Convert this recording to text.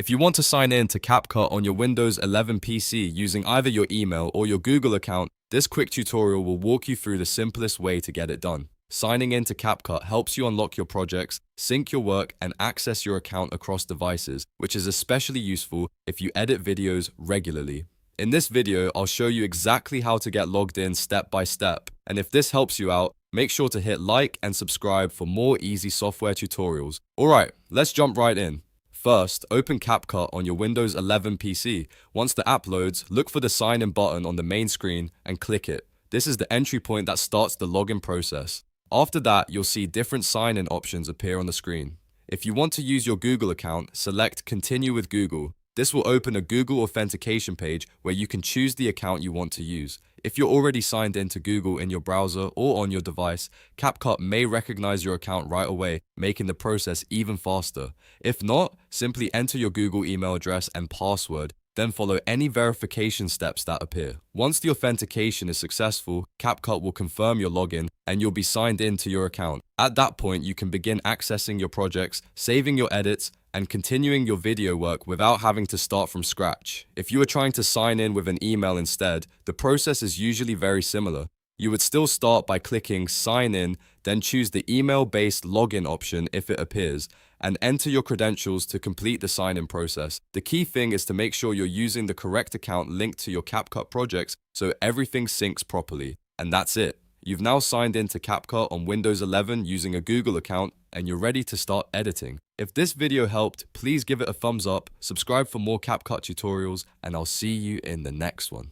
If you want to sign in to CapCut on your Windows 11 PC using either your email or your Google account, this quick tutorial will walk you through the simplest way to get it done. Signing in to CapCut helps you unlock your projects, sync your work, and access your account across devices, which is especially useful if you edit videos regularly. In this video, I'll show you exactly how to get logged in step by step, and if this helps you out, make sure to hit like and subscribe for more easy software tutorials. Alright, let's jump right in. First, open CapCut on your Windows 11 PC. Once the app loads, look for the sign in button on the main screen and click it. This is the entry point that starts the login process. After that, you'll see different sign-in options appear on the screen. If you want to use your Google account, select Continue with Google. This will open a Google authentication page where you can choose the account you want to use. If you're already signed in to Google in your browser or on your device, CapCut may recognize your account right away, making the process even faster. If not, simply enter your Google email address and password, then follow any verification steps that appear. Once the authentication is successful, CapCut will confirm your login and you'll be signed in to your account. At that point, you can begin accessing your projects, saving your edits, and continuing your video work without having to start from scratch. If you are trying to sign in with an email instead, the process is usually very similar. You would still start by clicking Sign In, then choose the email-based login option if it appears, and enter your credentials to complete the sign-in process. The key thing is to make sure you're using the correct account linked to your CapCut projects so everything syncs properly. And that's it. You've now signed in to CapCut on Windows 11 using a Google account, and you're ready to start editing. If this video helped, please give it a thumbs up, subscribe for more CapCut tutorials, and I'll see you in the next one.